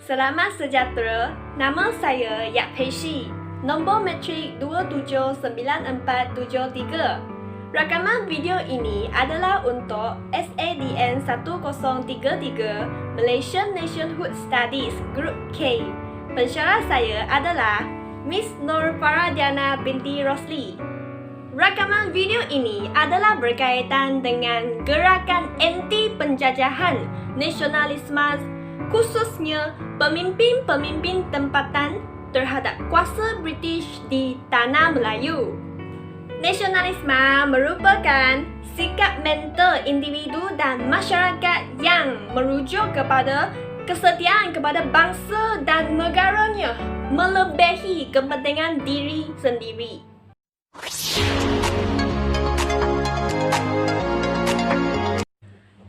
Selamat sejahtera, nama saya Yap Pei Shi, nombor matrik 279473. Rakaman video ini adalah untuk SADN 1033 Malaysian Nationhood Studies Group K. Pensyarah saya adalah Miss Nur Faradiana binti Rosli. Rakaman video ini adalah berkaitan dengan gerakan anti penjajahan nasionalisme, khususnya pemimpin-pemimpin tempatan terhadap kuasa British di Tanah Melayu. Nasionalisme merupakan sikap mental individu dan masyarakat yang merujuk kepada kesetiaan kepada bangsa dan negaranya melebihi kepentingan diri sendiri.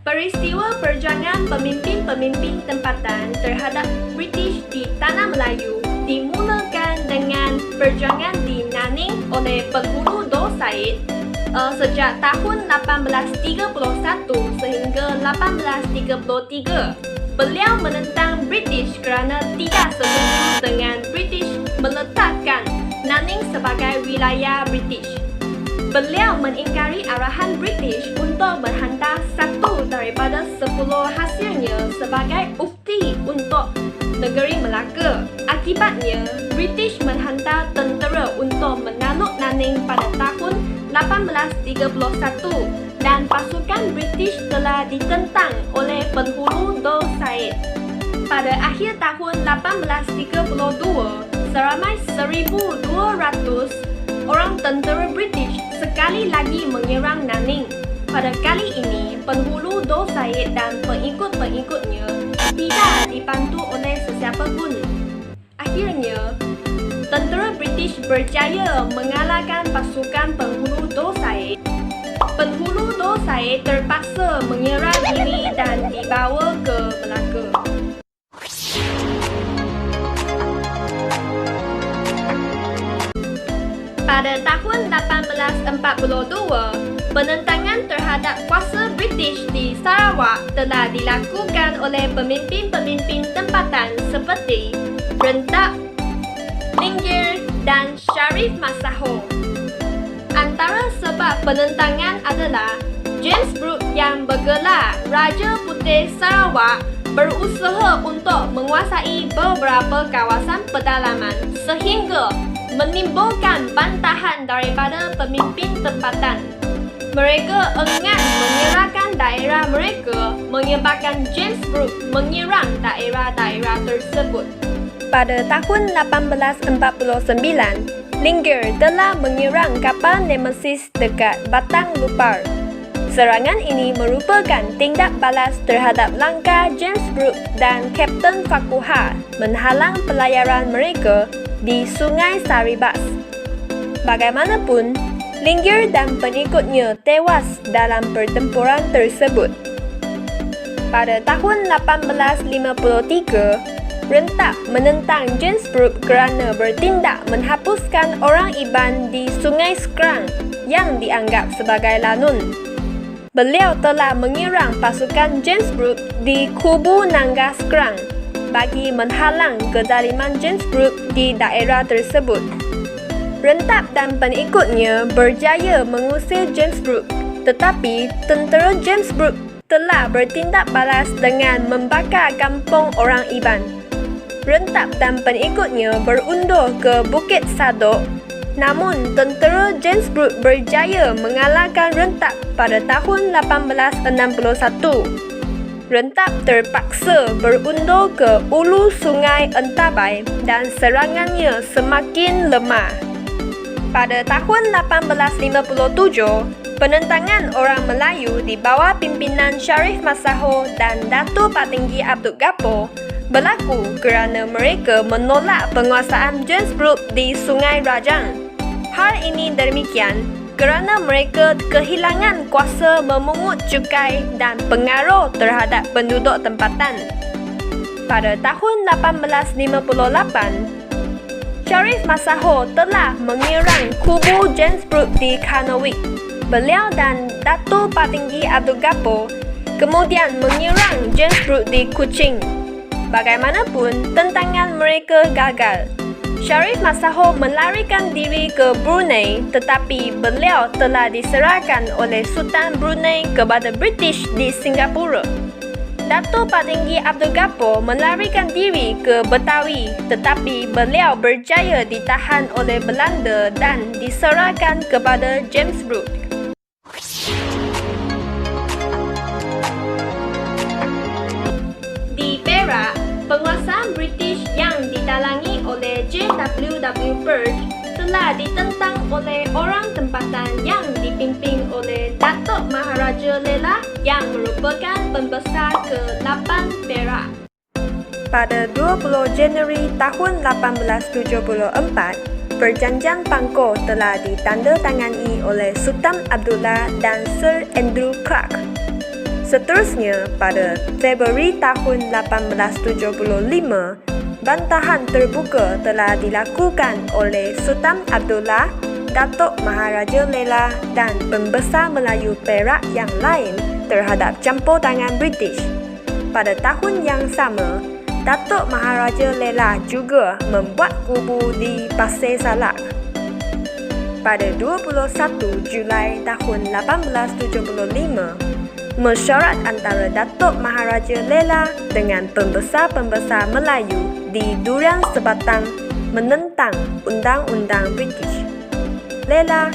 Peristiwa perjuangan pemimpin-pemimpin tempatan terhadap British di Tanah Melayu dimulakan dengan perjuangan di Nanning oleh penghulu Daud Said sejak tahun 1831 sehingga 1833. Beliau menentang British kerana tidak setuju dengan British meletakkan Nanning sebagai wilayah British. Beliau mengingkari arahan British untuk berhantar satu daripada 10 hasilnya sebagai bukti untuk negeri Melaka. Akibatnya, British menghantar tentera untuk menakluk Nanning pada tahun 1831 dan pasukan British telah ditentang oleh penghulu Daud Said. Pada akhir tahun 1832, seramai 1,200 orang tentera British sekali lagi menyerang Nanning. Pada kali ini, penghulu Daud Said dan pengikut-pengikutnya tidak dibantu oleh sesiapa pun. Akhirnya, tentera British berjaya mengalahkan pasukan penghulu Daud Said. Penghulu Daud Said terpaksa menyerah diri dan dibawa ke Melaka. Pada tahun 1842, penentangan terhadap kuasa British di Sarawak telah dilakukan oleh pemimpin-pemimpin tempatan seperti Rentap, Linggir dan Sharif Masaho. Antara sebab penentangan adalah James Brooke yang bergelar Raja Putih Sarawak berusaha untuk menguasai beberapa kawasan pedalaman sehingga menimbulkan bantahan daripada pemimpin tempatan. Mereka enggan menyerahkan daerah mereka menyebabkan James Brooke menyerang daerah-daerah tersebut. Pada tahun 1849, Linggir telah menyerang kapal Nemesis dekat Batang Lupar. Serangan ini merupakan tindak balas terhadap langkah James Brooke dan Kapten Farquhar menghalang pelayaran mereka di Sungai Saribas. Bagaimanapun, Linggir dan pengikutnya tewas dalam pertempuran tersebut. Pada tahun 1853, Rentap menentang James Brooke kerana bertindak menghapuskan orang Iban di Sungai Skrang yang dianggap sebagai lanun. Beliau telah menyerang pasukan James Brooke di Kubu Nangga Skrang bagi menghalang kezaliman James Brooke di daerah tersebut. Rentap dan pengikutnya berjaya mengusir James Brooke, tetapi tentera James Brooke telah bertindak balas dengan membakar kampung orang Iban. Rentap dan pengikutnya berundur ke Bukit Sadok, namun tentera James Brooke berjaya mengalahkan Rentap pada tahun 1861. Rentap terpaksa berundur ke ulu Sungai Entabai dan serangannya semakin lemah. Pada tahun 1857, penentangan orang Melayu di bawah pimpinan Sharif Masaho dan Datuk Patinggi Abdul Ghaffur berlaku kerana mereka menolak penguasaan James Brooke di Sungai Rajang. Hal ini demikian kerana mereka kehilangan kuasa memungut cukai dan pengaruh terhadap penduduk tempatan. Pada tahun 1858, Sharif Masaho telah menyerang kubu James Brooke di Kanowik. Beliau dan Datuk Patinggi Abdul Ghaffur kemudian menyerang James Brooke di Kuching. Bagaimanapun, tentangan mereka gagal. Sharif Massaho melarikan diri ke Brunei, tetapi beliau telah diserahkan oleh Sultan Brunei kepada British di Singapura. Dato' Patinggi Abdul Ghaffar melarikan diri ke Betawi, tetapi beliau berjaya ditahan oleh Belanda dan diserahkan kepada James Brooke. Di Perak, penguasaan British yang didalangi oleh J.W.W. Birch telah ditentang oleh orang tempatan yang dipimpin oleh Datuk Maharaja Lela yang merupakan pembesar ke-8 Perak. Pada 20 Januari tahun 1874, Perjanjian Pangkor telah ditandatangani oleh Sultan Abdullah dan Sir Andrew Clark. Seterusnya, pada Februari tahun 1875, bantahan terbuka telah dilakukan oleh Sultan Abdullah, Datuk Maharaja Lela dan pembesar Melayu Perak yang lain terhadap campur tangan British. Pada tahun yang sama, Datuk Maharaja Lela juga membuat kubu di Pasir Salak. Pada 21 Julai tahun 1875, mesyuarat antara Datuk Maharaja Lela dengan pembesar-pembesar Melayu di Durian Sebatang menentang Undang-Undang British. Lela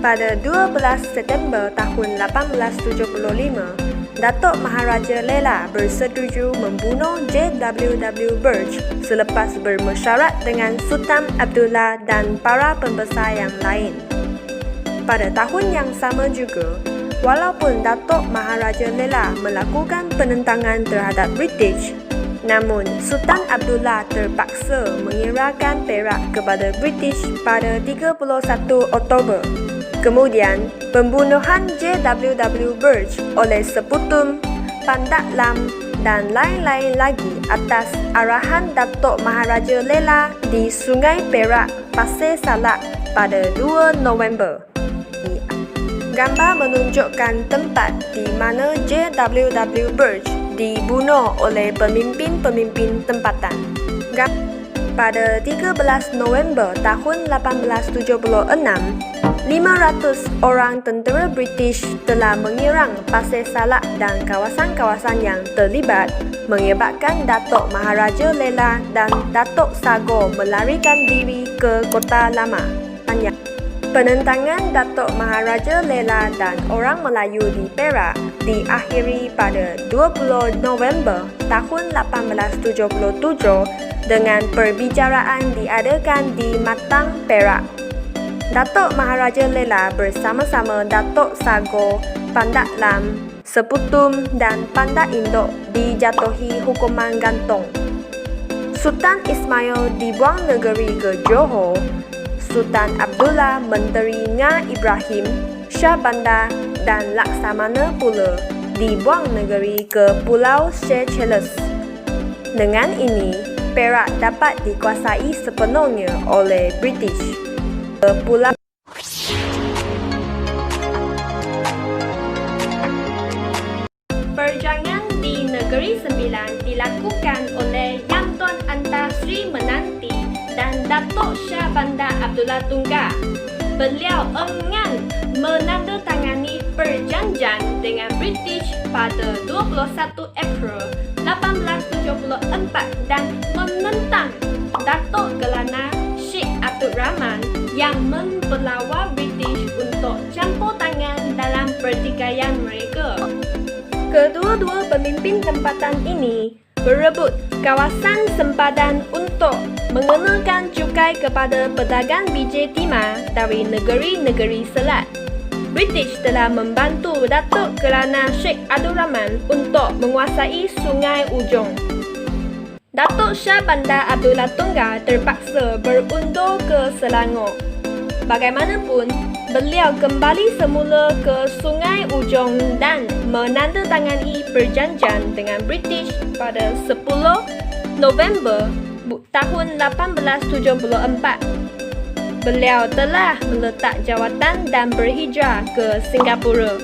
pada 12 September tahun 1875, Datuk Maharaja Lela bersetuju membunuh J.W.W. Birch selepas bermesyuarat dengan Sultan Abdullah dan para pembesar yang lain. Pada tahun yang sama juga, walaupun Datuk Maharaja Lela melakukan penentangan terhadap British, namun Sultan Abdullah terpaksa menyerahkan Perak kepada British pada 31 Oktober. Kemudian, pembunuhan J.W.W. Birch oleh Seputum, Pandat Lam dan lain-lain lagi atas arahan Datuk Maharaja Lela di Sungai Perak, Pasir Salak pada 2 November. Gambar menunjukkan tempat di mana J.W.W. Birch dibunuh oleh pemimpin-pemimpin tempatan. Pada 13 November tahun 1876, 500 orang tentera British telah menyerang Pasir Salak dan kawasan-kawasan yang terlibat, menyebabkan Datuk Maharaja Lela dan Datuk Sagor melarikan diri ke Kota Lama. Penentangan Datuk Maharaja Lela dan orang Melayu di Perak diakhiri pada 20 November tahun 1877 dengan perbicaraan diadakan di Matang, Perak. Datuk Maharaja Lela bersama-sama Datuk Sagor, Pandat Lam, Seputum dan Pandat Induk dijatuhi hukuman gantung. Sultan Ismail dibuang negeri ke Johor. Sultan Abdullah, Menteri Nga Ibrahim, Shah Bandar dan Laksamana pula dibuang negeri ke Pulau Seychelles. Dengan ini, Perak dapat dikuasai sepenuhnya oleh British. Pulau Perjanjian di Negeri Sembilan dilakukan oleh Yang Tuan Antar Sri Menanti dan Datuk Shah Bandar Abdullah Tunggal. Beliau enggan menandatangani perjanjian dengan British pada 21 April 1874 dan menentang Datuk Kelana Sheikh Abdul Rahman yang mempelawar British untuk campur tangan dalam pertikaian mereka. Kedua-dua pemimpin tempatan ini berebut kawasan sempadan untuk mengenakan cukai kepada pedagang biji timah dari negeri-negeri selat. British telah membantu Datuk Kelana Sheikh Abdul Rahman untuk menguasai Sungai Ujong. Datuk Shah Bandar Abdullah Tunggal terpaksa berundur ke Selangor. Bagaimanapun, beliau kembali semula ke Sungai Ujong dan menandatangani perjanjian dengan British pada 10 November tahun 1874. Beliau telah meletak jawatan dan berhijrah ke Singapura.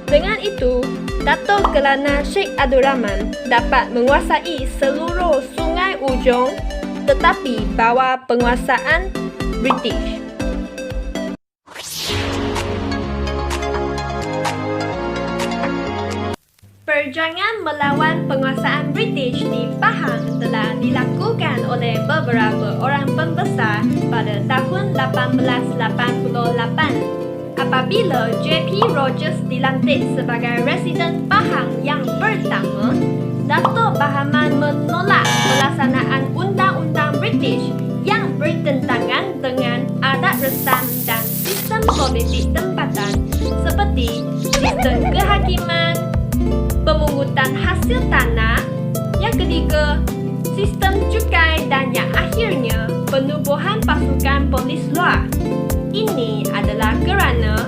Dengan itu, Datuk Kelana Sheikh Abdul Rahman dapat menguasai seluruh sungai ujung tetapi bawah penguasaan British. Perjuangan melawan penguasaan British di Pahang telah dilakukan oleh beberapa orang pembesar pada tahun 1888 apabila J.P. Rogers dilantik sebagai Residen Pahang yang pertama. Datuk Bahaman menolak pelaksanaan undang-undang British yang bertentangan dengan adat resam dan sistem politik tempatan seperti sistem kehakiman, pemungutan hasil tanah, yang ketiga, sistem cukai dan yang akhirnya, penubuhan pasukan polis luar. Ini adalah kerana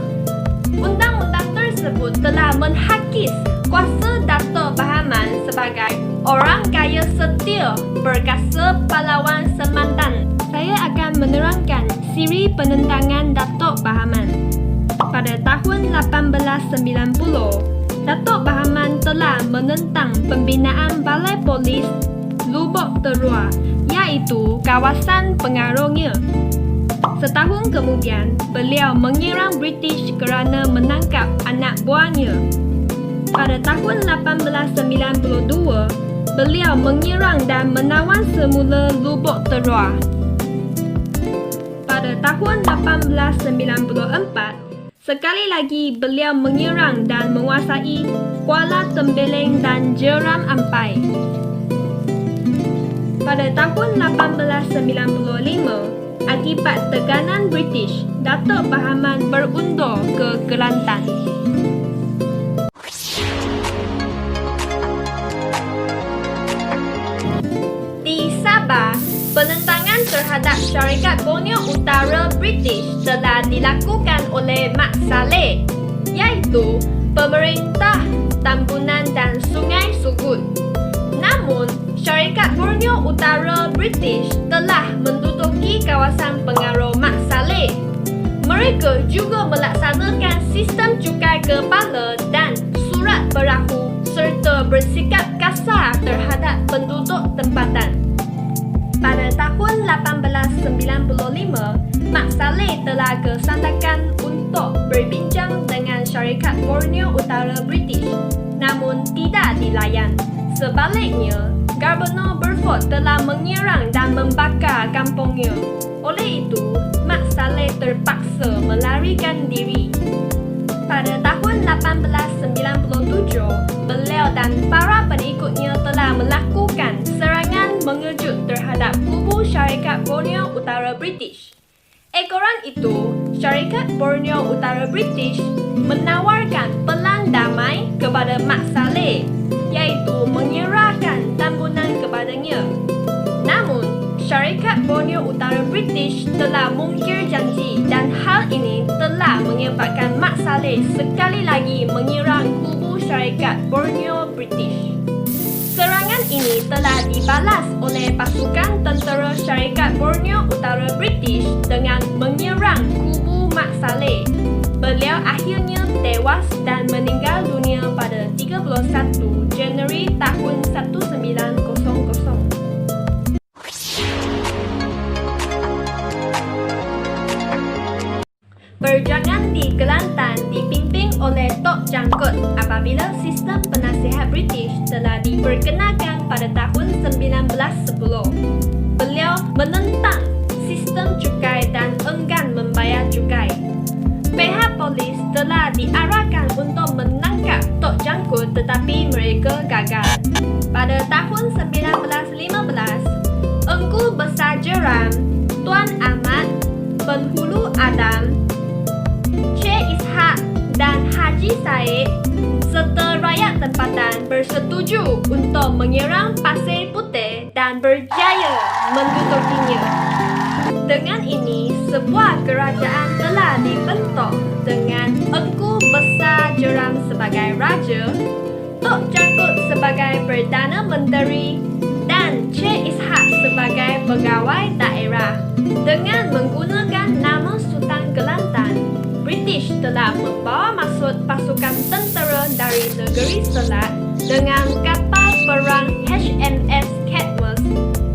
undang-undang tersebut telah menghakis kuasa Datuk Bahaman sebagai orang kaya setia, perkasa pahlawan semantan. Saya akan menerangkan siri penentangan Datuk Bahaman. Pada tahun 1890, Datuk Bahaman telah menentang pembinaan Balai Polis Lubuk Terua, iaitu kawasan pengaruhnya. Setahun kemudian, beliau menyerang British kerana menangkap anak buahnya. Pada tahun 1892, beliau menyerang dan menawan semula Lubuk Terua. Pada tahun 1894, sekali lagi beliau menyerang dan menguasai Kuala Tembeleng dan Jeram Ampai. Pada tahun 1895, akibat tekanan British, Datuk Bahaman berundur ke Kelantan. Di Sabah, penentangan terhadap Syarikat Borneo Utara British telah dilakukan oleh Mat Salleh, iaitu Pemerintah Tambunan dan Sungai Sugut. Namun, Syarikat Borneo Utara British telah menduduki kawasan pengaruh Mat Salleh. Mereka juga melaksanakan sistem cukai kepala dan surat perahu serta bersikap kasar terhadap penduduk tempatan. Pada tahun 1895, Mat Salleh telah ke Sandakan untuk berbincang dengan Syarikat Borneo Utara British, namun tidak dilayan. Sebaliknya, Gubernur Burford telah menyerang dan membakar kampungnya. Oleh itu, Mat Salleh terpaksa melarikan diri. Pada tahun 1897, beliau dan para pengikutnya telah melakukan serangan mengejut terhadap kubu Syarikat Borneo Utara British. Ekoran itu, Syarikat Borneo Utara British menawarkan pelan damai kepada Mat Salleh, iaitu menyerahkan tambunan kepadanya. Namun, Syarikat Borneo Utara British telah mungkir janji dan hal ini telah menyebabkan Mat Salleh sekali lagi menyerang kubu Syarikat Borneo British. Serangan ini telah dibalas oleh pasukan tentera Syarikat Borneo Utara British dengan menyerang kubu Mat Salleh. Beliau akhirnya tewas dan meninggal dunia pada 31 Januari tahun 1900. Perjuangan di Kelantan dipimpin oleh Tok Jangkut apabila sistem penasihat British telah diperkenalkan pada tahun 1910. Beliau menentang sistem cukai dan enggan membayar cukai. Pihak polis telah diarahkan untuk menangkap Tok Jangkut tetapi mereka gagal. Pada tahun 1915, Engku Besar Jeram, Tuan Ahmad, Penghulu Adam, Cik Ishak dan Haji Said serta rakyat tempatan bersetuju untuk menyerang Pasir Putih dan berjaya mendudukinya. Dengan ini, sebuah kerajaan telah dibentuk dengan Engku Besar Jeram sebagai Raja, Tok Jangkut sebagai Perdana Menteri dan Cik Ishak sebagai Pegawai Daerah. Dengan menggunakan nama Sultan Kelantan, British British telah membawa masuk pasukan tentera dari negeri Selat dengan kapal perang HMS Cadmus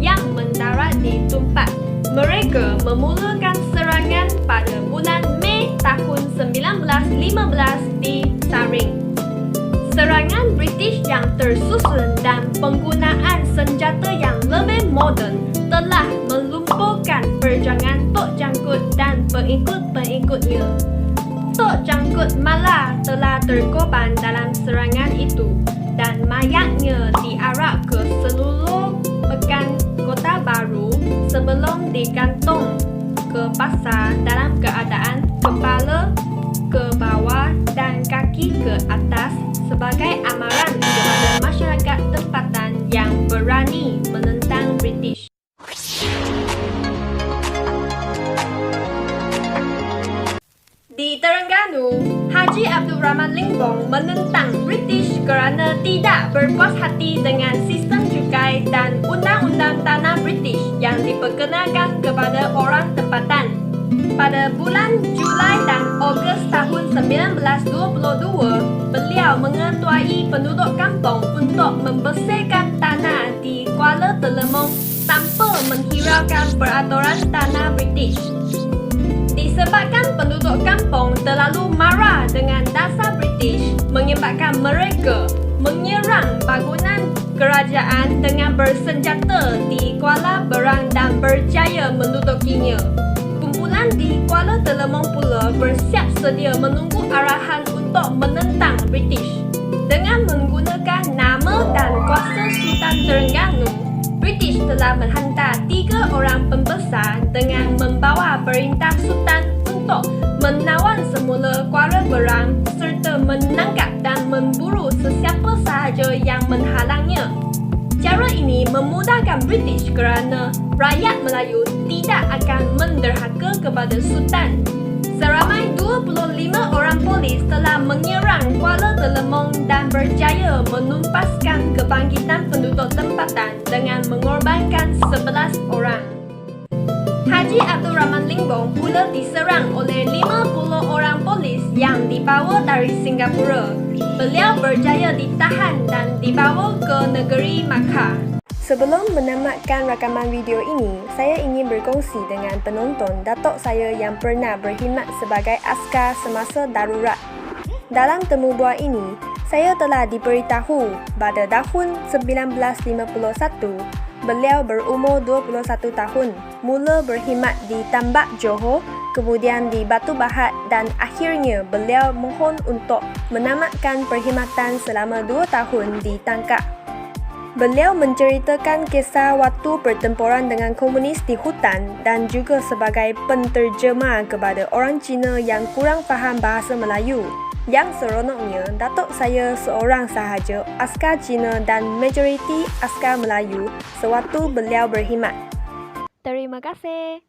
yang mendarat di tempat. Mereka memulakan serangan pada bulan Mei tahun 1915 di Saring. Serangan British yang tersusun dan penggunaan senjata yang lebih moden telah melumpuhkan perjangan Tok Jangkut dan pengikut-pengikutnya. Tok Jangkut malah telah terkorban dalam serangan itu dan mayatnya diarak ke seluruh pekan Kota Baru sebelum digantung ke pasar dalam keadaan kepala ke bawah dan kaki ke atas sebagai amaran kepada masyarakat tempatan yang berani menentang British. Di Terengganu, Haji Abdul Rahman Limbong menentang British kerana tidak berpuas hati dengan sistem cukai dan undang-undang tanah British yang diperkenalkan kepada orang tempatan. Pada bulan Julai dan Ogos tahun 1922, beliau mengetuai penduduk kampung untuk membersihkan tanah di Kuala Telemong tanpa menghiraukan peraturan tanah British. Disebabkan penduduk kampung terlalu marah dengan dasar British, menyebabkan mereka menyerang bangunan kerajaan dengan bersenjata di Kuala Berang dan berjaya mendudukinya. Kumpulan di Kuala Telemong pula bersiap sedia menunggu arahan untuk menentang British. Dengan menggunakan nama dan kuasa Sultan Terengganu, British telah menghantar 3 orang pembesar dengan membawa perintah Sultan untuk menawan semula Kuala Berang serta menangkap dan memburu sesiapa sahaja yang menghalangnya. Cara ini memudahkan British kerana rakyat Melayu tidak akan menderhaka kepada Sultan. Seramai 25 orang polis telah menyerang Kuala Telemong dan berjaya menumpaskan kebangkitan penduduk tempatan dengan mengorbankan 11 orang. Haji Abdul Rahman Limbong pula diserang oleh 50 orang polis yang dibawa dari Singapura. Beliau berjaya ditahan dan dibawa ke negeri Makkah. Sebelum menamatkan rakaman video ini, saya ingin berkongsi dengan penonton datuk saya yang pernah berkhidmat sebagai askar semasa darurat. Dalam temubual ini, saya telah diberitahu pada tahun 1951, beliau berumur 21 tahun, mula berkhidmat di Tambak Johor, kemudian di Batu Bahat dan akhirnya beliau mohon untuk menamatkan perkhidmatan selama 2 tahun di Tangkak. Beliau menceritakan kisah waktu pertempuran dengan komunis di hutan dan juga sebagai penterjemah kepada orang Cina yang kurang faham bahasa Melayu. Yang seronoknya, datuk saya seorang sahaja askar Cina dan majoriti askar Melayu sewaktu beliau berkhidmat. Terima kasih.